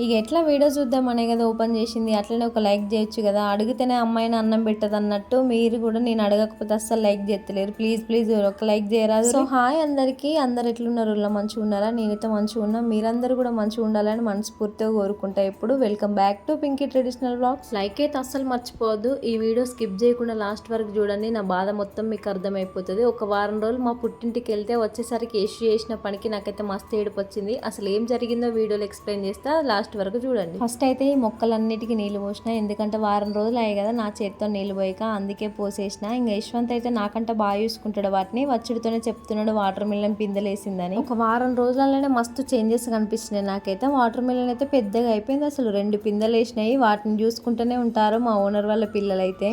ఇక ఎట్లా వీడియో చూద్దామనే కదా ఓపెన్ చేసింది. అట్లనే ఒక లైక్ చేయొచ్చు కదా, అడిగితేనే అమ్మాయిని అన్నం పెట్టదు అన్నట్టు మీరు కూడా నేను అడగకపోతే అస్సలు లైక్ చేస్తలేరు. ప్లీజ్ ప్లీజ్ ఒక లైక్ చేయరాదు. సో హాయ్ అందరికీ, అందరు ఎట్లున్నారు? ఇలా మంచిగా ఉన్నారా? నేనైతే మంచిగా ఉన్నా. మీరందరూ కూడా మంచిగా ఉండాలని మనస్ఫూర్తిగా కోరుకుంటా. ఇప్పుడు welcome back to Pinky traditional vlogs. Like అయితే అస్సలు మర్చిపోవద్దు. ఈ వీడియో స్కిప్ చేయకుండా లాస్ట్ వరకు చూడండి. నా బాధ మొత్తం మీకు అర్థమైపోతుంది. ఒక వారం రోజులు మా పుట్టింటికి వెళ్తే వచ్చేసరికి యశ్ చేసిన పనికి నాకైతే మస్తు ఏడుపు వచ్చింది. అసలు ఏం జరిగిందో వీడియోలో ఎక్స్ప్లెయిన్ చేస్తా, లాస్ట్ వరకు చూడండి. ఫస్ట్ అయితే ఈ మొక్కలన్నిటికీ నీళ్లు పోసిన, ఎందుకంటే వారం రోజులు అయ్యాయి కదా నా చేతితో నీళ్లు పోయక, అందుకే పోసేసిన. ఇంకా యశ్వంత్ అయితే నాకంటే బాగా చూసుకుంటాడు వాటిని. వచ్చుడితోనే చెప్తున్నాడు వాటర్ మిలన్ పిందెలేసిందని. ఒక వారం రోజులలోనే మస్తు చేంజెస్ కనిపిస్తున్నాయి నాకైతే. వాటర్ మిలన్ అయితే పెద్దగా అయిపోయింది, అసలు 2 పిందెలు వేసినాయి. వాటిని చూసుకుంటూనే ఉంటారు మా ఓనర్ వాళ్ళ పిల్లలైతే.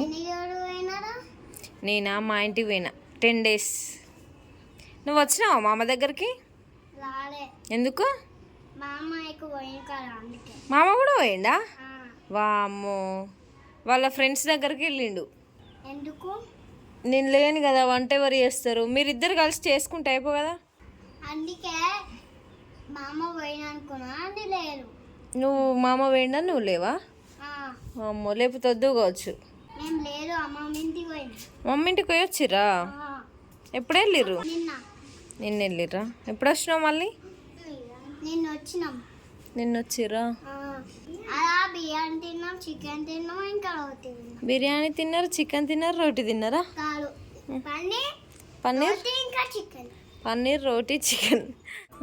నేనా మా ఇంటికి పోయినా 10 days. నువ్వు వచ్చినావా మామ దగ్గరికి? ఎందుకు? మామ కూడా పోయిండా? వామ్మో, వాళ్ళ ఫ్రెండ్స్ దగ్గరికి వెళ్ళిండు. ఎందుకు? నేను లేను కదా, వంట ఎవరు చేస్తారు? మీరిద్దరు కలిసి చేసుకుంటే అయిపో కదా. అందుకే మామ పోయిన అనుకున్నా, అది లేదు. నువ్వు మామ పోయిండా, నువ్వు లేవా? అమ్మో, లేకపోతే వద్దు కావచ్చు. నేను లేదు, అమ్మమ్మ ఇంటికి పోయినా. మమ్మీ ఇంటికి పోయి వచ్చిర్రా? ఎప్పుడు వెళ్ళిర్రు? నిన్న వెళ్ళిర్రా? ఎప్పుడు వచ్చినావు మళ్ళీ? నిన్న వచ్చిర్రా? బిర్యానీ తిన్నాం, చికెన్ తిన్నాం, ఇంకా రోటీ. బిర్యానీ తిన్నారు, చికెన్ తిన్నారు, రోటీ తిన్నారా? పన్నీర్ ఇంకా చికెన్. పన్నీర్, రోటీ, చికెన్.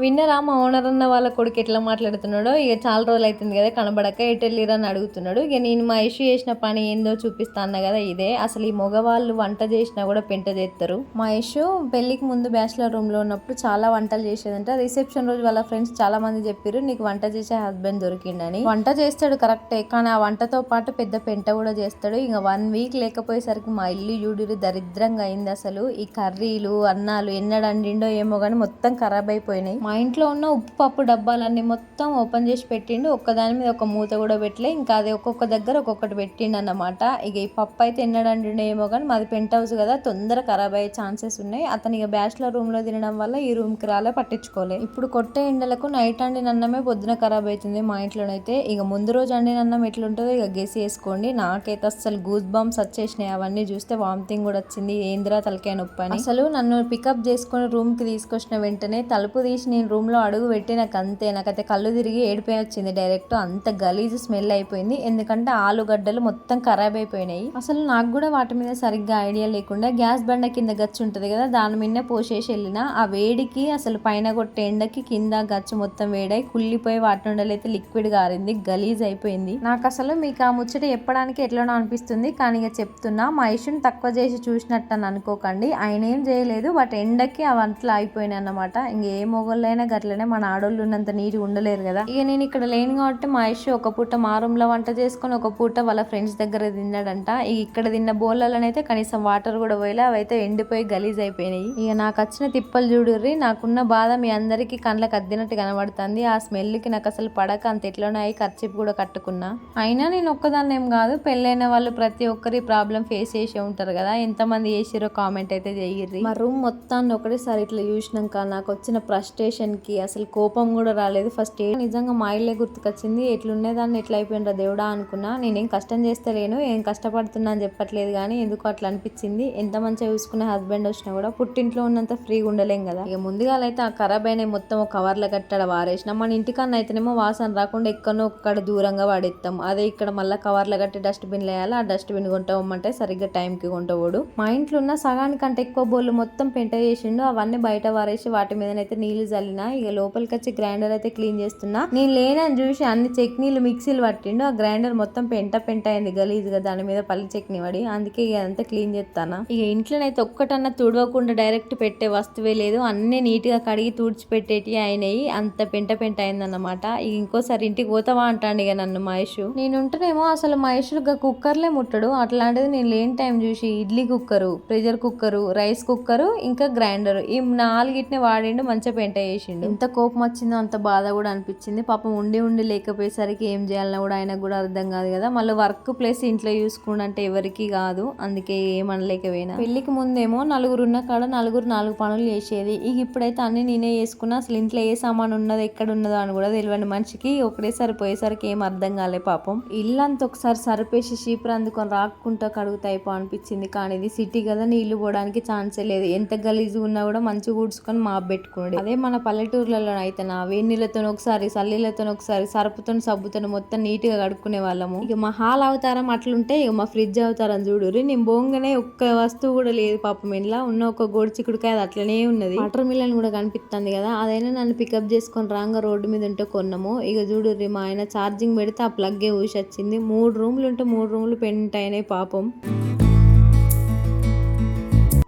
విన్నరా మా ఓనర్ అన్న వాళ్ళ కొడుకు ఎట్లా మాట్లాడుతున్నాడో? ఇక చాలా రోజులు అవుతుంది కదా కనబడక, ఎటు వెళ్ళిరా అని అడుగుతున్నాడు. ఇక నేను మా ఇష్యూ చేసిన పని ఏందో చూపిస్తా అన్న కదా ఇదే. అసలు ఈ మగవాళ్ళు వంట చేసినా కూడా పెంట చేస్తారు. మా ఇష్యూ పెళ్లికి ముందు బ్యాచిలర్ రూమ్లో ఉన్నప్పుడు చాలా వంటలు చేసేదంట. రిసెప్షన్ రోజు వాళ్ళ ఫ్రెండ్స్ చాలా మంది చెప్పారు నీకు వంట చేసే హస్బెండ్ దొరికిండని. వంట చేస్తాడు కరెక్టే, కానీ ఆ వంటతో పాటు పెద్ద పెంట కూడా చేస్తాడు. ఇక 1 week లేకపోయేసరికి మా ఇల్లు యూడిరి దరిద్రంగా అయింది. అసలు ఈ కర్రీలు అన్నాలు ఎన్నడండిండో ఏమో కానీ మొత్తం ఖరాబ్ అయిపోయినాయి. మా ఇంట్లో ఉన్న ఉప్పు పప్పు డబ్బాలన్నీ మొత్తం ఓపెన్ చేసి పెట్టిండు. ఒక్కదాని మీద ఒక మూత కూడా పెట్టలే. ఇంకా అది ఒక్కొక్క దగ్గర ఒక్కొక్కటి పెట్టిండు అన్నమాట. ఇక ఈ పప్పు అయితే ఎన్నడండి ఏమో కానీ మాది పెంట్ హౌస్ కదా, తొందర ఖరాబ్ అయ్యే ఛాన్సెస్ ఉన్నాయి. అతను ఇక బ్యాచిలర్ రూమ్లో తినడం వల్ల ఈ రూమ్కి రాలే, పట్టించుకోలే. ఇప్పుడు కొట్టే ఎండలకు నైట్ అండిన అన్నమే పొద్దున ఖరాబ్ అవుతుంది మా ఇంట్లోనైతే. ఇక ముందు రోజు అండిన అన్నం ఎట్లుంటుందో ఇక గెస్ చేసుకోండి. నాకైతే అసలు గూస్ బంప్స్ వచ్చేసినాయి. అవన్నీ చూస్తే వామిటింగ్ కూడా వచ్చింది. ఏంద్రా తలకాయ నొప్పి అని. అసలు నన్ను పికప్ చేసుకుని రూమ్కి తీసుకొచ్చిన వెంటనే తలుపు తీసి నేను రూమ్లో అడుగు పెట్టి నాకు అంతే, నాకైతే కళ్ళు తిరిగి ఏడిపోయి వచ్చింది డైరెక్ట్. అంత గలీజ్ స్మెల్ అయిపోయింది, ఎందుకంటే ఆలుగడ్డలు మొత్తం ఖరాబ్ అయిపోయినాయి. అసలు నాకు కూడా వాటి మీద సరిగ్గా ఐడియా లేకుండా గ్యాస్ బండ కింద గచ్చు ఉంటుంది కదా, దాని మీద పోసేసి వెళ్ళిన. ఆ వేడికి అసలు పైన కొట్టే ఎండకి కింద గచ్చు మొత్తం వేడై కుళ్ళిపోయి వాటి నుండి అయితే లిక్విడ్ గారింది, గలీజ్ అయిపోయింది. నాకు అసలు మీకు ఆ ముచ్చట చెప్పడానికి ఎట్లనో అనిపిస్తుంది, కానీ ఇక చెప్తున్నా. మా ఇష్యూని తక్కువ చేసి చూసినట్టు అని అనుకోకండి, ఆయన ఏం చేయలేదు. బట్ ఎండకి అవంతలా అయిపోయినాయి అన్నమాట. ఇంక ఏ మొగోళ్ళైనా గట్లనే, మన ఆడోళ్ళు ఉన్నంత నీరు ఉండలేరు కదా. ఇక నేను ఇక్కడ లేను కాబట్టి మా ఇష్యూ ఒక పూట మా రూమ్ లో వంట చేసుకుని ఒక పూట వాళ్ళ ఫ్రెండ్స్ దగ్గర తిన్నాడంట. ఇక్కడ తిన్న బోళ్ళలోనైతే కనీసం వాటర్ కూడా పోయలే, అవైతే ఎండిపోయి గలీజ్ అయిపోయినాయి. ఇక నాకు వచ్చిన తిప్పలు చూడుర్రి. నాకున్న బాధ మీ అందరికి కళ్ళకి అద్దినట్టు కనబడుతుంది. ఆ స్మెల్ కి నాకు అసలు పడక అంత ఎట్లోనే అయి ఖర్చిప్ కూడా కట్టుకున్నా. అయినా నేను ఒక్కదాన్ని ఏం కాదు, పెళ్ళైన వాళ్ళు ప్రతి ఒక్కరి ప్రాబ్లం ఫేస్ చేసే ఉంటారు కదా. ఎంతమంది చేసిరో కామెంట్ అయితే చెయ్యిర్రి. మా రూమ్ మొత్తాన్ని ఒకటేసారి ఇట్లా చూసినాక నాకు వచ్చిన ఫ్రస్ట్రేషన్ కి అసలు కోపం కూడా రాలేదు. ఫస్ట్ నిజంగా మా ఇల్లే గుర్తుకొచ్చింది. ఎట్లుండేదాన్ని ఎట్లా అయిపోయినరా దేవుడా అనుకున్నా. నేనేం కష్టం చేస్తలేను, ఏం కష్టపడుతున్నా అని చెప్పట్లేదు, కానీ ఎందుకు అట్లా అనిపించింది. ఎంత మంచిగా చూసుకునే హస్బెండ్ వచ్చినా కూడా పుట్టింట్లో ఉన్నంత ఫ్రీగా ఉండలేం కదా. ఇక ముందుగా అయితే ఆ ఖరాబ్ అయిన మొత్తం ఒక కవర్ల కట్టడ వారేసిన. మన ఇంటికన్నా అయితేనేమో వాసన రాకుండా ఎక్కడో ఒక్కడ దూరంగా వాడేస్తాం. అదే ఇక్కడ మళ్ళీ కవర్ల కట్టి డస్ట్బిన్ వేయాలి. ఆ డస్ట్బిన్ కొంటామంటే సరిగ్గా టైంకి కొంటవాడు. మా ఇంట్లో ఉన్న సగానికంటే ఎక్కువ బోళ్ళు మొత్తం పెంట చేసిండు. అవన్నీ బయట వారేసి వాటి మీదనైతే నీళ్లు చల్లినా. ఇక లోపలికి వచ్చి గ్రైండర్ అయితే క్లీన్ చేస్తున్నా. నేను లేనని చూసి అన్ని చట్నీలు మిక్సీలు పట్టిండు. ఆ గ్రైండర్ మొత్తం పెంట అయింది గలీజ్గా, దాని మీద పల్లి చట్నీ పడి. అందుకే ఇక అంతా క్లీన్ చేస్తానా. ఇక ఇంట్లోనైతే ఒక్కటన్నా తుడవకుండా డైరెక్ట్ పెట్టే వస్తువే లేదు, అన్నీ నీట్ గా కడిగి తుడిచిపెట్టేటి అయినాయి. అంత పెంట అయిందన్నమాట. ఇక ఇంకోసారి ఇంటికి పోతావా అంటాను ఇక నన్ను మహేష్. నేను ఉంటేనేమో అసలు మహేష్ కుక్కర్లే ముట్టడు. అట్లాంటిది నేను లేని టైం చూసి idli cooker, pressure cooker, rice cooker, ఇంకా గ్రైండర్, ఈ 4గిటిని వాడిండు. మంచిగా పెంట వేసిండు. ఎంత కోపం వచ్చిందో అంత బాధ కూడా అనిపించింది. పాపం ఉండి ఉండి లేకపోయేసరికి ఏం చేయాలన్నా కూడా ఆయనకు కూడా అర్థం కాదు కదా. మళ్ళీ వర్క్ ప్లేస్ ఇంట్లో చూసుకుంటే ఎవరికి కాదు, అందుకే ఏమనలేకపోయినా. పెళ్లికి ముందేమో నలుగురు ఉన్న కాడ నలుగురు 4 పనులు చేసేది. ఇక ఇప్పుడైతే అన్ని నేనే చేసుకున్నా. అసలు ఇంట్లో ఏ సామాన్ ఉన్నదో ఎక్కడ ఉన్నదో అని కూడా తెలియని మనిషికి ఒకటేసారి పోయేసరికి ఏం అర్థం కాలే పాపం. ఇల్లంతా ఒకసారి సరిపేసి చీపురు అందుకొని రాక్కుంటా కడుగుతా అయిపో అనిపించింది. కానీ ఇది సిటీ కదా, నీళ్లు పోవడానికి ఛాన్సే లేదు. ఎంత గలీజు ఉన్నా కూడా మంచిగా ఊడ్చుకొని మాప్ పెట్టుకున్నాడు. అదే మన పల్లెటూర్లలో అయితే నా వేడి నీళ్ళతో ఒకసారి, సల్లీలతో ఒకసారి, సరుపుతో సబ్బుతో మొత్తం నీట్ గా కడుక్కునే వాళ్ళము. ఇక మా హాల్ అవతారం అట్లుంటే ఇక మా ఫ్రిడ్జ్ అవతారం చూడుర్రి. నేను బోంగానే ఒక్క వస్తువు కూడా లేదు పాపం. ఇంట్లో ఉన్న ఒక గోడు చిక్కుడుకాయ అది అట్లనే ఉన్నది. వాటర్ మిలన్ కూడా కనిపిస్తుంది కదా, అదైనా నన్ను పికప్ చేసుకొని రాంగా రోడ్డు మీద ఉంటే కొన్నాము. ఇక చూడుర్రి మా ఆయన ఛార్జింగ్ పెడితే ఆ ప్లగ్గే ఊసి వచ్చింది. 3 రూమ్లు ఉంటే 3 రూమ్లు పెయింట్ అయినాయి పాపం.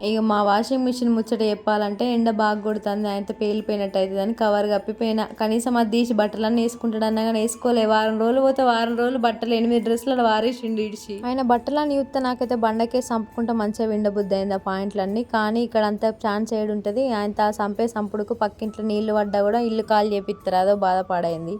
ఇక మా వాషింగ్ మిషన్ ముచ్చట చెప్పాలంటే ఎండ బాగా కొడుతుంది, ఆయనతో పేలిపోయినట్టు అవుతుంది అని కవర్ కప్పిపోయినా. కనీసం అది తీసి బట్టలన్నీ వేసుకుంటాడు అన్నా కానీ వేసుకోలే. వారం రోజులు పోతే వారం రోజులు బట్టలు 8 డ్రెస్సులు అలా వారేసిండు ఇడిచి. ఆయన బట్టలని చూస్తే నాకైతే బండకే సంపుకుంటా మంచిగా విండబుద్ధి అయింది ఆ పాయింట్లన్నీ. కానీ ఇక్కడ అంత ఛాన్స్ ఏడు ఉంటుంది. ఆయన సంపే సంపుడుకు పక్కింట్లో నీళ్లు పడ్డా కూడా ఇల్లు కాల్ చేపిస్తారు, అదో బాధపడైంది.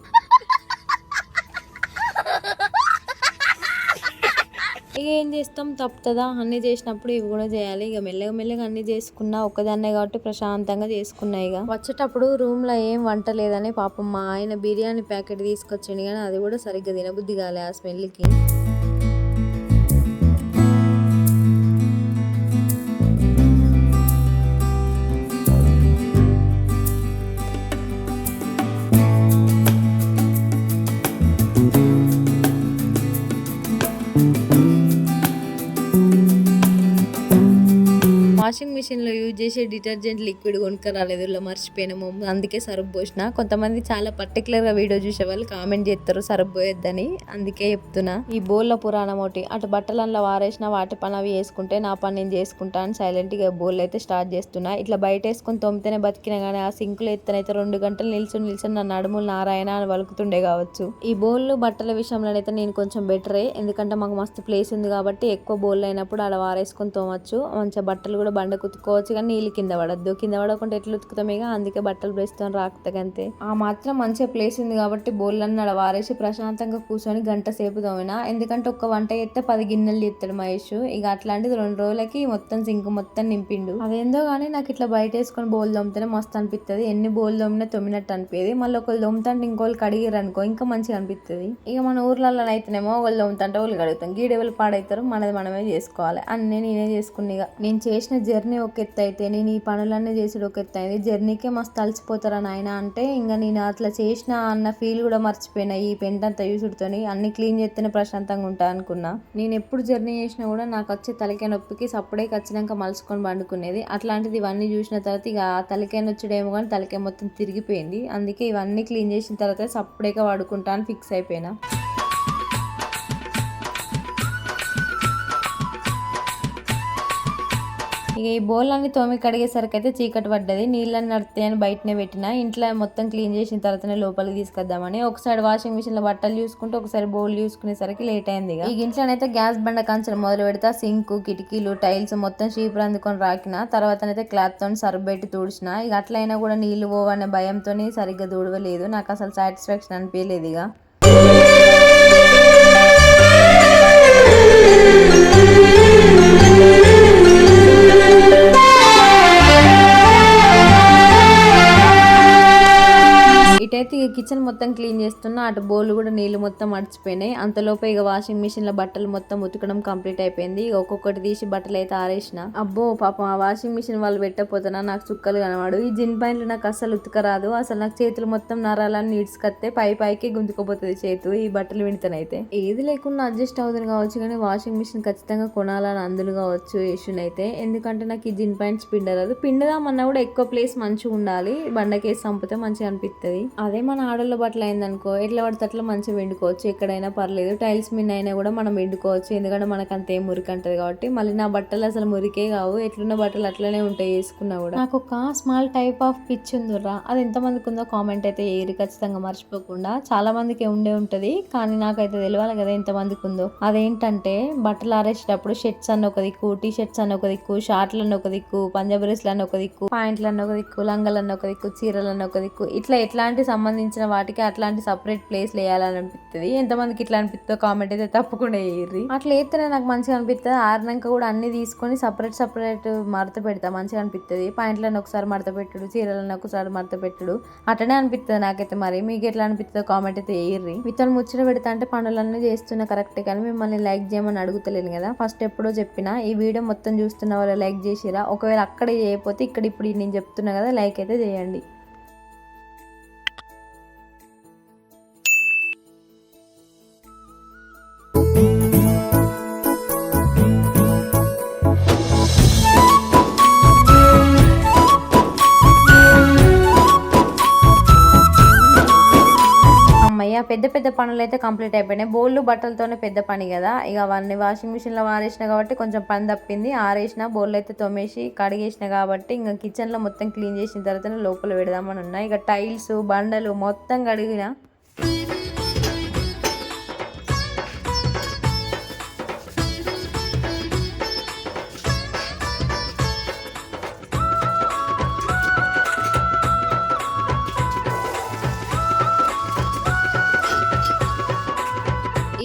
ఇక ఏం చేస్తాం, తప్పుతుందా? అన్నీ చేసినప్పుడు ఇవి కూడా చేయాలి. ఇక మెల్లగా అన్ని చేసుకున్నా ఒక్కదాన్నే కాబట్టి ప్రశాంతంగా చేసుకున్నా. ఇక వచ్చేటప్పుడు రూమ్ లో ఏం వంట లేదని పాపం మా ఆయన బిర్యానీ ప్యాకెట్ తీసుకొచ్చిండు, కానీ అది కూడా సరిగ్గా తినబుద్ధి కాలే ఆ స్మెల్కి. వాషింగ్ మిషన్ లో యూజ్ చేసే డిటర్జెంట్ లిక్విడ్ కొనుక్కరాలేదు, ఇలా మర్చిపోయినాము. అందుకే సర్ఫ్ పోసిన. కొంతమంది చాలా పర్టికులర్ గా వీడియో చూసే వాళ్ళు కామెంట్ చేస్తారు సర్ఫ్ పోయొద్దని, అందుకే చెప్తున్నా. ఈ బోల్ల పురాణం ఒకటి, అటు బట్టలలో వారేసిన వాటి పని అవి వేసుకుంటే నా పని నేను చేసుకుంటా అని సైలెంట్ గా బోల్ అయితే స్టార్ట్ చేస్తున్నా. ఇట్లా బయట వేసుకుని తొమ్మితేనే బతికినా గానీ ఆ సింకులు ఎత్తనైతే 2 గంటలు నిల్చుని నా నడుములు నారాయణ అని వలుకుతుండే కావచ్చు. ఈ బోళ్ళు బట్టల విషయంలోనైతే నేను కొంచెం బెటరే, ఎందుకంటే మాకు మస్తు ప్లేస్ ఉంది కాబట్టి ఎక్కువ బోల్ అయినప్పుడు అలా వారేసుకొని తోమచ్చు. మంచిగా బట్టలు కూడా బండ కుతుకోవచ్చు, కానీ నీళ్ళు కింద పడద్దు. కింద పడకుండా ఎట్లా ఉతుకుతాం, ఇక అందుకే బట్టలు బ్రష్తో రాకుతాకంతే. ఆ మాత్రం మంచిగా ప్లేస్ ఉంది కాబట్టి బోళ్ళన్నీ అలా వారేసి ప్రశాంతంగా కూర్చొని గంట సేపు తోమినా. ఎందుకంటే ఒక్క వంట చేస్తే 10 గిన్నెలు చేస్తాడు మహేష్. ఇక అట్లాంటిది 2 రోజులకి మొత్తం సింక్ మొత్తం నింపిండు. అదేందో కానీ నాకు ఇట్లా బయట వేసుకొని బోల్ తోమితేనే మస్తు అనిపిస్తుంది. ఎన్ని బోల్ తోమినా తోమినట్టు అనిపేది. మళ్ళీ ఒకళ్ళు తోముతంటే ఇంకోళ్ళు కడిగిరు అనుకో ఇంకా మంచిగా అనిపిస్తుంది. ఇక మన ఊర్లలో అయితేనేమో ఒకళ్ళు తోముతుంటే వాళ్ళు కడుగుతాం, గీడెవలు పాడవుతారు, మనది మనమే చేసుకోవాలి. అన్నీ నేనే చేసుకుని. ఇక నేను చేసిన జర్నీ ఒక ఎత్తు అయితే నేను ఈ పనులన్నీ చేసుడు ఒక ఎత్తు అయింది. జర్నీకే మస్తు అలసిపోతారా నాయన అంటే ఇంకా నేను అట్లా చేసిన అన్న ఫీల్ కూడా మర్చిపోయినా. ఈ పెంట్ అంతా యూసుడుతోని అన్ని క్లీన్ చేస్తేనే ప్రశాంతంగా ఉంటా అనుకున్నా. నేను ఎప్పుడు జర్నీ చేసినా కూడా నాకు వచ్చే తలకాయ నొప్పికి సప్పుడే ఖచ్చితంగా మలుచుకొని పండుకునేది. అట్లాంటిది ఇవన్నీ చూసిన తర్వాత ఇక ఆ తలకాయ నొచ్చుడేమో కానీ తలకాయ మొత్తం తిరిగిపోయింది. అందుకే ఇవన్నీ క్లీన్ చేసిన తర్వాత సప్పుడేగా పడుకుంటా అని ఫిక్స్ అయిపోయినా. ఇక ఈ బౌల్లన్నీ తోమి కడిగేసరికి అయితే చీకటి పడ్డది. నీళ్ళని నడుతాయని బయటనే పెట్టిన. ఇంట్లో మొత్తం క్లీన్ చేసిన తర్వాతనే లోపలికి తీసుకొద్దామని ఒకసారి వాషింగ్ మిషన్ లో బట్టలు చూసుకుంటే ఒకసారి బౌల్ చూసుకునేసరికి లేట్ అయింది. ఈ ఇంట్లోనైతే గ్యాస్ బండ కంచెలు మొదలు పెడతా సింక్, కిటికీలు, టైల్స్ మొత్తం చీపురు అందుకొని రాకిన. తర్వాతనైతే క్లాత్ తో సర్ఫ్ పెట్టి తుడిచిన. ఇక అట్లయినా కూడా నీళ్లు పోవనే భయంతో సరిగ్గా తుడవలేదు. నాకు అసలు సాటిస్ఫాక్షన్ అనిపించలేదు. ఇక ఇటైతే ఇక కిచెన్ మొత్తం క్లీన్ చేస్తున్నా. అటు బౌల్ కూడా నీళ్లు మొత్తం మడిచిపోయినాయి. అంతలోపే ఇక వాషింగ్ మిషన్ లో బట్టలు మొత్తం ఉతకడం కంప్లీట్ అయిపోయింది. ఇక ఒక్కొక్కటి తీసి బట్టలు అయితే ఆరేసిన. అబ్బో పాపం ఆ వాషింగ్ మిషన్ వాళ్ళు పెట్టకపోతున్నా నాకు చుక్కలు కనవాడు. ఈ జిన్ ప్యాంట్లు నాకు అసలు ఉతకరాదు. అసలు నాకు చేతులు మొత్తం నరాలని నీడ్చుకొస్తే పైకి గుంజుకోపోతుంది చేతు ఈ బట్టలు వింటనైతే. ఏది లేకుండా అడ్జస్ట్ అవుతుంది కావచ్చు, కానీ వాషింగ్ మిషన్ ఖచ్చితంగా కొనాలని అందులు కావచ్చు ఇష్యూనైతే. ఎందుకంటే నాకు ఈ జిన్ ప్యాంట్స్ పిండరాదు. పిండదామన్నా కూడా ఎక్కువ ప్లేస్ మంచిగా ఉండాలి, బండకేసి చంపితే మంచిగా అనిపిస్తుంది. అదే మన ఆడోళ్ళ బట్టలు అయిందనుకో ఎట్లా పడితే అట్లా మంచిగా వండుకోవచ్చు, ఎక్కడైనా పర్లేదు, టైల్స్ మీద అయినా కూడా మనం వండుకోవచ్చు, ఎందుకంటే మనకు అంత ఏం మురికి అంటది కాబట్టి. మళ్ళీ నా బట్టలు అసలు మురికే కావు, ఎట్లున్న బట్టలు అట్లనే ఉంటాయి వేసుకున్నా కూడా. నాకు ఒక స్మాల్ టైప్ ఆఫ్ పిచ్ ఉందిరా, అది ఎంతమందికి ఉందో కామెంట్ అయితే ఏరి ఖచ్చితంగా మర్చిపోకుండా. చాలా మందికి ఉండే ఉంటది కానీ నాకైతే తెలియాలి కదా ఎంతమందికి ఉందో. అదేంటంటే బట్టలు ఆరేసేటప్పుడు షర్ట్స్ అన్న ఒక దిక్కు, టీ షర్ట్స్ అన్న ఒక దిక్కు, షార్ట్లు అన్న ఒక దిక్కు, పంజాబ్ డ్రెస్లు అన్న ఒక దిక్కు, పాయింట్లు అన్న ఒక దిక్కు, లంగలు అన్న ఒక దిక్కు, చీరలు అన్న ఒక దిక్కు, ఇట్లా ఎట్లాంటి సంబంధించిన వాటికి అట్లాంటి సపరేట్ ప్లేస్ వేయాలని అనిపిస్తుంది. ఎంతమందికి ఇట్లా అనిపిస్తుందో కామెంట్ అయితే తప్పకుండా వేయర్రి. అట్లా వేస్తేనే నాకు మంచిగా అనిపిస్తుంది. ఆరినాక కూడా అన్ని తీసుకొని సపరేట్ మడత పెడతా, మంచిగా అనిపిస్తుంది. పాయింట్లను ఒకసారి మడత పెట్టుడు, చీరలను ఒకసారి మడత పెట్టుడు అట్లనే అనిపిస్తుంది నాకైతే. మరి మీకు ఎట్లా అనిపిస్తుందో కామెంట్ అయితే వేయర్రి. మీతో ముచ్చట పెడతా అంటే పనులన్నీ చేస్తున్నా కరెక్టే కానీ మిమ్మల్ని లైక్ చేయమని అడుగుతలేను కదా. ఫస్ట్ ఎప్పుడో చెప్పినా ఈ వీడియో మొత్తం చూస్తున్న వాళ్ళు లైక్ చేసిరా, ఒకవేళ అక్కడ చేయకపోతే ఇక్కడ ఇప్పుడు నేను చెప్తున్నా కదా లైక్ అయితే చేయండి. పెద్ద పెద్ద పనులు అయితే కంప్లీట్ అయిపోయినాయి. బోళ్ళు బట్టలతోనే పెద్ద పని కదా, ఇక అవన్నీ వాషింగ్ మిషన్లో ఆరేసిన కాబట్టి కొంచెం పని తప్పింది. ఆరేసిన బోళ్ళు అయితే తోమేసి కడిగేసిన కాబట్టి ఇంకా కిచెన్లో మొత్తం క్లీన్ చేసిన తర్వాత లోపల పెడదామని ఉన్నా. ఇక టైల్స్ బండలు మొత్తం కడిగిన.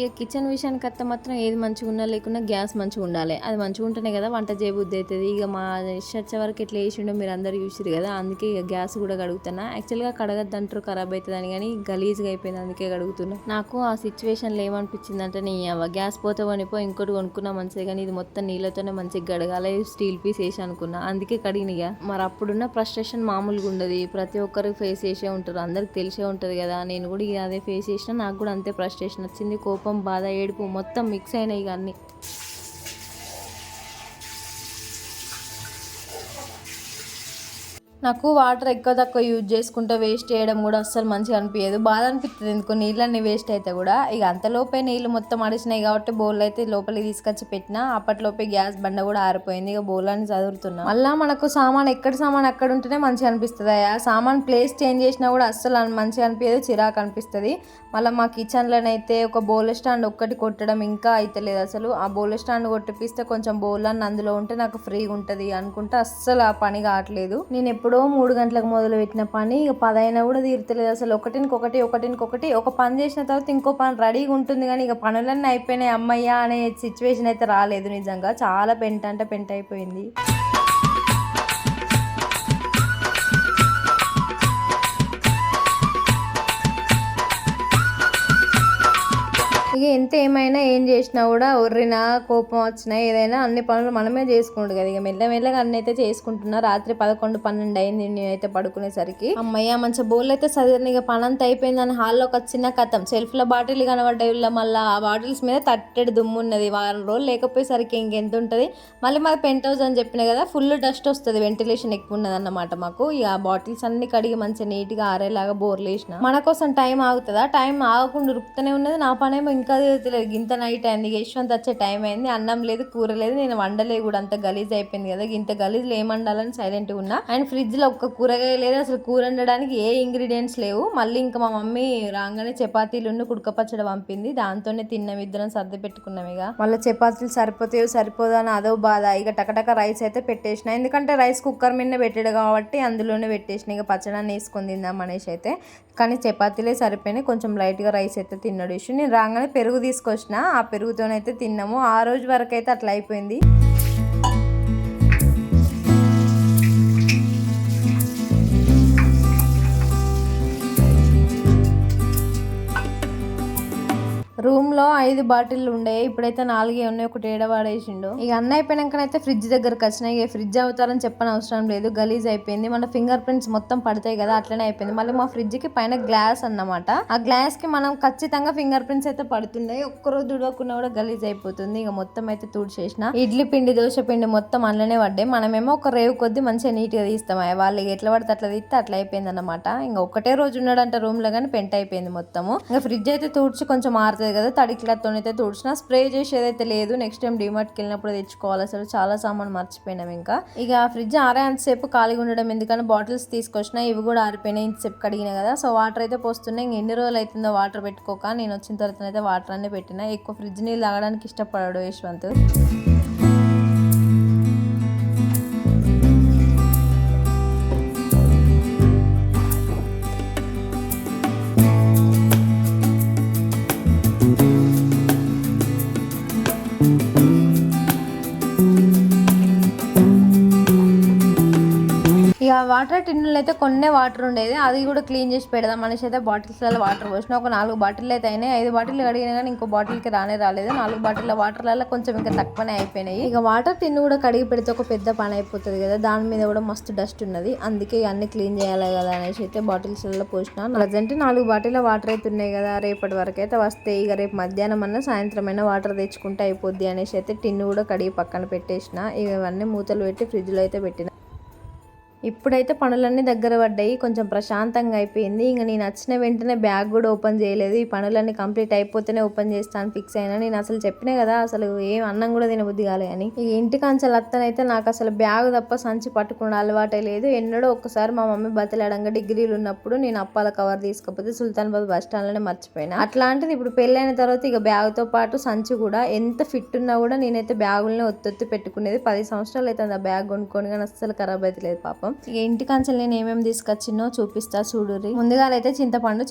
ఇక కిచెన్ విషయానికి అత్త మాత్రం ఏది మంచిగా ఉన్నా లేకున్నా గ్యాస్ మంచిగా ఉండాలి. అది మంచిగా ఉంటేనే కదా వంట చేయబుద్ధి అవుతుంది. ఇక మా వచ్చే వరకు ఎట్లా వేసిండో మీరు అందరు చూసిరు కదా, అందుకే ఇక గ్యాస్ కూడా కడుగుతున్నా. యాక్చువల్గా కడగద్దు అంటారు ఖరాబ్ అవుతుందని, కానీ గలీజ్గా అయిపోయింది అందుకే కడుగుతున్నా. నాకు ఆ సిచ్యువేషన్లో ఏమనిపించింది అంటే నీ గ్యాస్ పోతే కొనిపో ఇంకోటి కొనుక్కున్నా మంచిది, కానీ ఇది మొత్తం నీళ్ళతోనే మంచిగా కడగాలి, స్టీల్ పీస్ వేసి అనుకున్నా, అందుకే కడిగినగా. మరి అప్పుడున్న ఫ్రస్ట్రేషన్ మామూలుగా ఉండదు, ప్రతి ఒక్కరికి ఫేస్ చేసే ఉంటారు, అందరికి తెలిసే ఉంటుంది కదా. నేను కూడా ఇక అదే ఫేస్ చేసిన, నాకు కూడా అంతే ఫ్రస్ట్రేషన్ వచ్చింది, కోపం బాధ ఏడుపు మొత్తం మిక్స్ అయినాయి ఇక అన్ని. నాకు వాటర్ ఎక్కువ తక్కువ యూజ్ చేసుకుంటే వేస్ట్ చేయడం కూడా అస్సలు మంచిగా అనిపించదు, బాధ అనిపిస్తుంది ఎందుకో నీళ్ళన్నీ వేస్ట్ అయితే కూడా. ఇక అంతలోపే నీళ్ళు మొత్తం అడిచినాయి కాబట్టి బౌల్ అయితే లోపలికి తీసుకొచ్చి పెట్టినా, అప్పట్లోపే గ్యాస్ బండ కూడా ఆరిపోయింది. ఇక బౌలని చదువుతున్నా. మళ్ళీ మనకు సామాన్ ఎక్కడ సామాన్ అక్కడ ఉంటేనే మంచిగా అనిపిస్తుంది. ఆ సామాన్ ప్లేస్ చేంజ్ చేసినా కూడా అస్సలు మంచిగా అనిపించదు, చిరాకు అనిపిస్తుంది. మళ్ళీ మా కిచెన్లోనైతే ఒక బౌల్ స్టాండ్ ఒక్కటి కొట్టడం ఇంకా అయితలేదు అసలు. ఆ బౌల్ స్టాండ్ కొట్టిపిస్తే కొంచెం బౌల్ అన్న అందులో ఉంటే నాకు ఫ్రీగా ఉంటుంది అనుకుంటే అస్సలు ఆ పని కావట్లేదు. నేను ఎప్పుడో 3 గంటలకు మొదలు పెట్టిన పని ఇక 10 అయినా కూడా తీరుతలేదు అసలు. ఒకటికొకటి ఒక పని చేసిన తర్వాత ఇంకో పని రెడీగా ఉంటుంది, కానీ ఇక పనులన్నీ అయిపోయినాయి అమ్మయ్య అనే సిచ్యువేషన్ అయితే రాలేదు. నిజంగా చాలా పెంట అయిపోయింది. ఇక ఎంత ఏమైనా ఏం చేసినా కూడా ఒర్రినా కోపం వచ్చినా ఏదైనా అన్ని పనులు మనమే చేసుకుంటు కదా. ఇక మెల్లగా అన్ని అయితే చేసుకుంటున్నా. రాత్రి 11-12 అయింది నేనైతే పడుకునేసరికి. అమ్మయ్య మంచిగా బోల్ అయితే చదివిన. ఇక పని అంతా అయిపోయిందని హాల్లోకి వచ్చిన కథం సెల్ఫ్లో బాటిల్ కనబడ్డాయి. మళ్ళీ ఆ బాటిల్స్ మీద తట్టెడు దుమ్ము ఉన్నది. వారం రోజులు లేకపోయేసరికి ఇంకెంత ఉంటుంది. మళ్ళీ మాకు పెంట్ హౌస్ అని చెప్పిన కదా, ఫుల్ డస్ట్ వస్తుంది, వెంటిలేషన్ ఎక్కువ ఉన్నది అన్నమాట మాకు. ఇక ఆ బాటిల్స్ అన్ని కడిగి మంచిగా నీట్గా ఆరేలాగా బోర్లు వేసిన. మన కోసం టైం ఆగుతుందా? టైం ఆగకుండా ఉరుకుతూనే ఉన్నది. నా పనేమో ఇంకా తెలియదు. ఇంత నైట్ అయింది, యశ్వంత్ వచ్చే టైం అయింది, అన్నం లేదు కూర లేదు, నేను వండలే కూడా, అంత గలీజ్ అయిపోయింది కదా. ఇంత గలీజ్లో ఏం వండాలని సైలెంట్గా ఉన్నా. అండ్ ఫ్రిడ్జ్లో ఒక్క కూరగాయ లేదు అసలు, కూర వండడానికి ఏ ఇంగ్రీడియంట్స్ లేవు. మళ్ళీ ఇంకా మా మమ్మీ రాగానే చపాతీలు కుడక పచ్చడి పంపింది, దాంతోనే తిన్నాం, ఇద్దరం సర్ది పెట్టుకున్నాం. ఇక మళ్ళీ చపాతీలు సరిపోదో అని అదో బాధ. ఇక టకటక రైస్ అయితే పెట్టేసిన, ఎందుకంటే రైస్ కుక్కర్ మీద పెట్టాడు కాబట్టి అందులోనే పెట్టేసిన. ఇక పచ్చడాన్ని వేసుకొని తిందాం అనేసి అయితే, కానీ చపాతీలే సరిపోయినాయి, కొంచెం లైట్గా రైస్ అయితే తిన్నాడు ఇష్యూ. నేను రాగానే పెరుగు తీసుకొచ్చిన, ఆ పెరుగుతోనైతే తిన్నాము. ఆ రోజు వరకు అయితే అట్లా అయిపోయింది. రూమ్ లో 5 బాటిల్ ఉండే, ఇప్పుడైతే 4 ఉన్నాయి, ఒకటి ఏడవాడేసిండు. ఇక అన్న అయిపోయినాకనైతే ఫ్రిడ్జ్ దగ్గరకు వచ్చినాయి. ఇక ఫ్రిడ్జ్ అవుతారని చెప్పని అవసరం లేదు, గలీజ్ అయిపోయింది. మన ఫింగర్ ప్రింట్స్ మొత్తం పడతాయి కదా, అట్లనే అయిపోయింది. మళ్ళీ మా ఫ్రిడ్జ్ కి పైన గ్లాస్ అన్నమాట, ఆ గ్లాస్ కి మనం ఖచ్చితంగా ఫింగర్ ప్రింట్స్ అయితే పడుతున్నాయి. ఒక్కరోజు తుడవకున్నా కూడా గలీజ్ అయిపోతుంది. ఇక మొత్తం అయితే తుడిచేసిన. ఇడ్లీ పిండి, దోశ పిండి మొత్తం అందులోనే పడ్డాయి. మనమేమో ఒక రేవు కొద్ది మంచిగా నీట్ గా తీస్తాం, వాళ్ళు ఎట్లా పడితే అట్లా తీస్తే అట్లా అయిపోయింది అన్నమాట. ఇంకా ఒకటే రోజు ఉన్నాడంట రూమ్ లో, కానీ పెంట అయిపోయింది మొత్తము. ఇంకా ఫ్రిడ్జ్ అయితే తుడిచి కొంచెం ఆరుతుంది కదా, తడి క్లాత్ అయితే తుడిచిన. స్ప్రే చేసేదైతే లేదు, నెక్స్ట్ టైం డిమార్ట్కి వెళ్ళినప్పుడు తెచ్చుకోవాలి. అసలు చాలా సామాన్ మర్చిపోయినాం. ఇంకా ఇక ఫ్రిడ్జ్ ఆరేంతసేపు ఖాళీగా ఉండడం ఎందుకని బాటిల్స్ తీసుకొచ్చిన, ఇవి కూడా ఆరిపోయినాయి. ఇంతసేపు కడిగినాయి కదా, సో వాటర్ అయితే పోస్తున్నాయి. ఇంక ఎన్ని రోజులు అవుతుందో వాటర్ పెట్టుకోక, నేను వచ్చిన తర్వాత అయితే వాటర్ అన్నీ పెట్టిన. ఎక్కువ ఫ్రిడ్జ్ నీళ్ళు తాగడానికి ఇష్టపడాడు యశ్వంత్. ఇక వాటర్ టిన్నులు అయితే కొన్నే వాటర్ ఉండేది, అది కూడా క్లీన్ చేసి పెడదాం మనిషి అయితే బాటిల్స్లలో వాటర్ పోసిన. ఒక 4 బాటిల్ అయితే అయినాయి. 5 బాటిల్ కడిగినా కానీ ఇంకో బాటిల్కి రాలేదు. 4 బాటిల్ వాటర్లలో కొంచెం ఇంకా తక్కువనే అయిపోయినాయి. ఇక వాటర్ టిన్ను కూడా కడిగి పెడితే ఒక పెద్ద పని అయిపోతుంది కదా, దాని మీద కూడా మస్తు డస్ట్ ఉన్నది. అందుకే అన్ని క్లీన్ చేయాలి కదా అనేసి అయితే బాటిల్స్లలో పోసిన. ప్రజెంట్ 4 బాటిల్ వాటర్ అయితే ఉన్నాయి కదా, రేపటి వరకు అయితే వస్తాయి. ఇక రేపు మధ్యాహ్నం అన్న సాయంత్రం అయినా వాటర్ తెచ్చుకుంటే అయిపోద్ది అనేసి అయితే టిన్ను కూడా కడిగి పక్కన పెట్టేసిన. ఇక ఇవన్నీ మూతలు పెట్టి ఫ్రిడ్జ్లో అయితే పెట్టిన. ఇప్పుడైతే పనులన్నీ దగ్గర పడ్డాయి, కొంచెం ప్రశాంతంగా అయిపోయింది. ఇంకా నేను వచ్చిన వెంటనే బ్యాగ్ కూడా ఓపెన్ చేయలేదు, ఈ పనులన్నీ కంప్లీట్ అయిపోతేనే ఓపెన్ చేస్తాను ఫిక్స్ అయినా. నేను అసలు చెప్పినా కదా, అసలు ఏం అన్నం కూడా తినబుద్ధి కాలే అని. ఈ ఇంటికి అంచెలు అత్తనైతే నాకు అసలు బ్యాగ్ తప్ప సంచి పట్టుకునే అలవాటే లేదు. ఎన్నడో ఒక్కసారి మా మమ్మీ బతలాడంగా డిగ్రీలు ఉన్నప్పుడు నేను అప్పాల కవర్ తీసుకపోతే సుల్తానాబాద్ బస్ స్టాండ్లోనే మర్చిపోయినా. అట్లాంటిది ఇప్పుడు పెళ్ళైన తర్వాత ఇక బ్యాగ్తో పాటు సంచి కూడా, ఎంత ఫిట్ ఉన్నా కూడా నేనైతే బ్యాగులనే ఒత్తొత్తి పెట్టుకునేది. 10 సంవత్సరాలు అయితే ఆ బ్యాగ్ కొనుక్కొని, కానీ అస్సలు ఖరాబ్ అయితే లేదు పాపం. ఇక ఇంటి కంచెలు నేను ఏమేమి తీసుకొచ్చినో చూపిస్తా చూడుర్రి. ముందుగా అయితే చింతపండు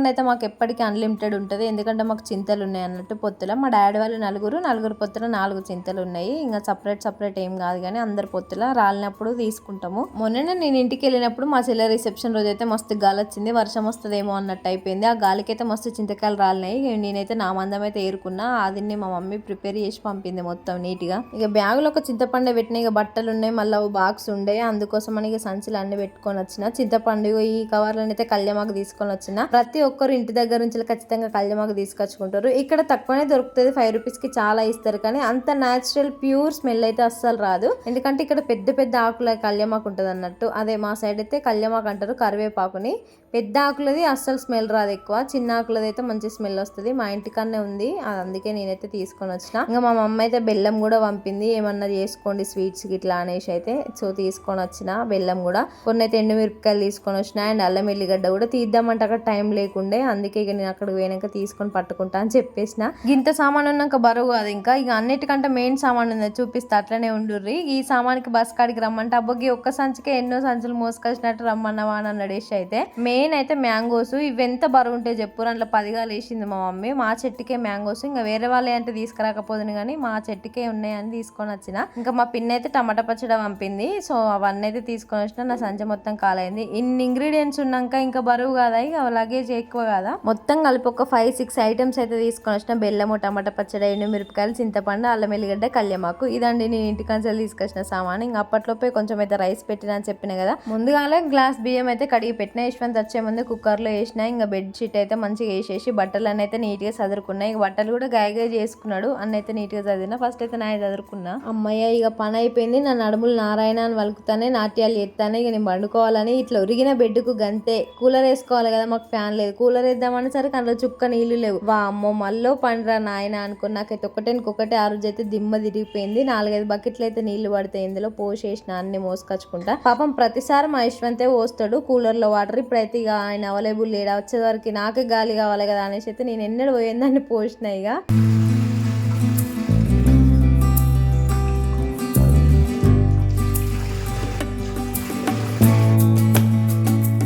అయితే మాకు ఎప్పటికీ అన్లిమిటెడ్ ఉంటుంది, ఎందుకంటే మాకు చింతలు ఉన్నాయి అన్నట్టు పొత్తుల. మా డాడీ వాళ్ళు నలుగురు పొత్తుల 4 చింతలు ఉన్నాయి. ఇంకా సపరేట్ ఏం కాదు, కానీ అందరు పొత్తుల రాలినప్పుడు తీసుకుంటాము. మొన్ననే నేను ఇంటికి వెళ్ళినప్పుడు మా చెల్లె రిసెప్షన్ రోజు అయితే మస్తు గాలి వచ్చింది, వర్షం వస్తుందేమో అన్నట్టు అయిపోయింది. ఆ గాలికి అయితే మస్తు చింతకాయలు రాలినాయి. నేనైతే నా మందం అయితే ఏరుకున్నా, అది మా మమ్మీ ప్రిపేర్ చేసి పంపింది మొత్తం నీట్ గా. ఇక బ్యాగులో ఒక చింతపండు పెట్టిన, ఇక బట్టలు ఉన్నాయి, మళ్ళీ బాక్స్ ఉండే, అందుకోసం అని ఇక సంచులు అన్ని పెట్టుకొని వచ్చిన. చింతపండు ఈ కవర్లను అయితే కళ్యామాకు తీసుకొని వచ్చిన. ప్రతి ఒక్కరు ఇంటి దగ్గర నుంచి ఖచ్చితంగా కళ్యామాకు తీసుకొచ్చుకుంటారు. ఇక్కడ తక్కువనే దొరుకుతుంది, 5 రూపీస్ కి చాలా ఇస్తారు, కానీ అంత న్యాచురల్ ప్యూర్ స్మెల్ అయితే అస్సలు రాదు. ఎందుకంటే ఇక్కడ పెద్ద ఆకుల కళ్యామాకు ఉంటుంది అన్నట్టు. అదే మా సైడ్ అయితే కళ్యామాకు అంటారు కరివేపాకుని. పెద్ద ఆకులది అస్సలు స్మెల్ రాదు, ఎక్కువ చిన్న ఆకులది అయితే మంచి స్మెల్ వస్తుంది. మా ఇంటికన్నే ఉంది, అందుకే నేనైతే తీసుకొని వచ్చిన. ఇంకా మా మమ్మ అయితే బెల్లం కూడా పంపింది, ఏమన్నా చేసుకోండి స్వీట్స్ ఇట్లా అనేసి అయితే. సో తీసుకొని వచ్చిన బెల్లం కూడా. కొన్ని అయితే ఎండుమిరపకాయలు తీసుకొని వచ్చిన, అండ్ అల్లం ఎల్లిగడ్డ కూడా తీద్దామంటే అక్కడ టైం లేకుండే, అందుకే ఇక నేను అక్కడికి పోయినాక తీసుకొని పట్టుకుంటా అని చెప్పేసిన. ఇంత సామాన్ ఉన్నాక బరువు కాదు ఇంకా. ఇక అన్నిటికంటే మెయిన్ సామాన్ ఉంది, చూపిస్తా అట్లనే ఉండుర్రి. ఈ సామాన్కి బస్ కాడికి రమ్మంటే అబ్బోకి ఒక్క సంచికే ఎన్నో సంచులు మోసుకొచ్చినట్టు రమ్మన్నవా అని అడిగేసి అయితే. మెయిన్ అయితే మ్యాంగోస్, ఇవి ఎంత బరువు ఉంటే చెప్పు, అందులో 10 వేసింది మా మమ్మీ. మా చెట్టుకే మ్యాంగోస్, ఇంకా వేరే వాళ్ళే అంటే తీసుకురాకపోతుంది, కానీ మా చెట్టుకే ఉన్నాయని తీసుకొని వచ్చిన. ఇంకా మా పిన్ని అయితే టమాటా పచ్చడి పంపింది, సో అవన్నీ అయితే తీసుకొని వచ్చిన. నా సంచి మొత్తం కాలైంది. ఇన్ని ఇంగ్రీడియంట్స్ ఉన్నాక ఇంకా బరువు కాదా, ఇక లగేజ్ ఎక్కువ కదా. మొత్తం కలిపి ఒక 5-6 ఐటమ్స్ అయితే తీసుకొని వచ్చిన. బెల్లము, టమాటా పచ్చడి, ఎండుమిరపకాయలు, చింతపండు, అల్లం ఎల్లిగడ్డ, కళ్యామాకు. ఇదండి నేను ఇంటి కంచెలు తీసుకొచ్చిన సామాన్. ఇంకా అప్పట్లోపే కొంచెం అయితే రైస్ పెట్టిన అని చెప్పిన కదా. ముందుగానే గ్లాస్ బియ్యం అయితే కడిగి పెట్టిన. యశ్వంత్ వచ్చే ముందు కుక్కర్లో వేసిన. ఇంకా బెడ్షీట్ అయితే మంచిగా వేసేసి బట్టలు అన్నీ అయితే నీట్గా చదురుకున్నాయి. ఇక బట్టలు కూడా గాయగా చేసుకున్నాడు, అన్న అయితే నీట్గా చదివిన. ఫస్ట్ అయితే నా చదురుకున్నా. అమ్మయ్య ఇక పని అయిపోయింది. నా నడుములు నారాయణ అని వలుకుతానే, నాట్యాలు ఎత్తానే. ఇక నేను పండుకోవాలని ఇట్లా ఉరిగిన బెడ్కు గంతే. కూలర్ వేసుకోవాలి కదా, మాకు ఫ్యాన్ లేదు. కూలర్ వేద్దామని సరికి అందులో చుక్క నీళ్లు లేవు. వా అమ్మో మళ్ళీ పండురా నాయన అనుకుని నాకైతే ఒకటే ఆ రోజు అయితే దిమ్మ తిరిగిపోయింది. 4-5 బకెట్లు అయితే నీళ్లు పడతాయి, ఇందులో పోసేసిన అన్ని మోసుకొచ్చుకుంటా. పాపం ప్రతిసారి మా యశ్వంతే పోస్తాడు కూలర్ లో వాటర్. ఇప్పుడైతే ఇక ఆయన అవైలబుల్ లేడా, వచ్చేసరికి నాకే గాలి కావాలి కదా అనేసి అయితే నేను ఎన్నడూ పోయిందని పోసిన. ఇక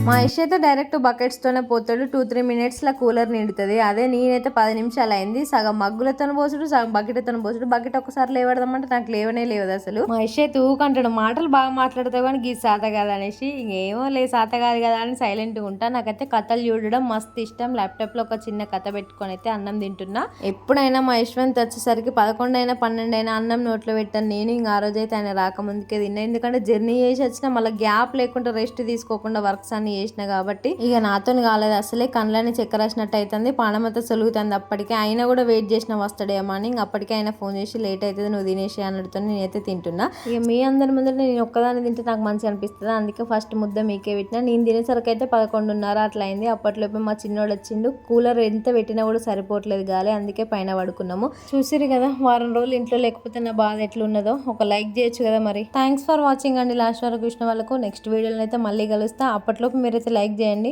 మా ఇష్ అయితే డైరెక్ట్ బకెట్స్తోనే పోతాడు. 2-3 మినిట్స్లో కూలర్ నిండుతుంది. అదే నేనైతే 10 నిమిషాలు అయింది. సగం మగ్గులతో పోసుడు, సగం బకెట్తో పోసుడు. బకెట్ ఒకసారి లేవడదామంటే నాకు లేవనే లేవదు అసలు. మా ఇష్ అయితే ఊకంటాడు, మాటలు బాగా మాట్లాడతావు కానీ గీ సాత కాదు అనేసి. ఏమో లే సాత కాదు కదా అని సైలెంట్గా ఉంటా. నాకైతే కథలు చూడడం మస్తు ఇష్టం. ల్యాప్టాప్లో ఒక చిన్న కథ పెట్టుకొని అయితే అన్నం తింటున్నా. ఎప్పుడైనా మా యశ్వంత్ వచ్చేసరికి 11 అయినా 12 అయినా అన్నం నోట్లో పెట్టాను నేను. ఇంకా ఆ రోజైతే ఆయన రాకముందుకే తిన్నా. ఎందుకంటే జర్నీ చేసి వచ్చినా మళ్ళీ గ్యాప్ లేకుండా రెస్ట్ తీసుకోకుండా వర్క్స్ అన్ని చేసిన కాబట్టి ఇక నాతో కాలేదు. అసలే కళ్ళని చక్కెర రాసినట్టు అవుతుంది, పానమంతా సొలుగుతుంది. అప్పటికే అయినా కూడా వెయిట్ చేసిన వస్తాడేమో అని. ఇంక అప్పటికే ఆయన ఫోన్ చేసి లేట్ అవుతుంది నువ్వు తినేసి అన్నట్టుతో నేనైతే తింటున్నా. ఇక మీ అందరి ముందర నేను ఒక్కదాన్ని తింటే నాకు మంచిగా అనిపిస్తుంది. అందుకే ఫస్ట్ ముద్ద మీకే పెట్టినా. నేను తినేసరికి అయితే 11:30 అట్లా అయింది. అప్పట్లోపే మా చిన్నోడు వచ్చిండు. కూలర్ ఎంత పెట్టినా కూడా సరిపోవట్లేదు గాలి, అందుకే పైన పడుకున్నాము. చూసిరు కదా వారం రోజులు ఇంట్లో లేకపోతే నా బాధ ఎట్లున్నదో. ఒక లైక్ చేయొచ్చు కదా మరి. థ్యాంక్స్ ఫర్ వాచింగ్ అండి. లాస్ట్ వరకు చూసిన వాళ్ళకు నెక్స్ట్ వీడియోలో అయితే మళ్ళీ కలుస్తా. అప్పట్లోపు మీరైతే లైక్ చేయండి.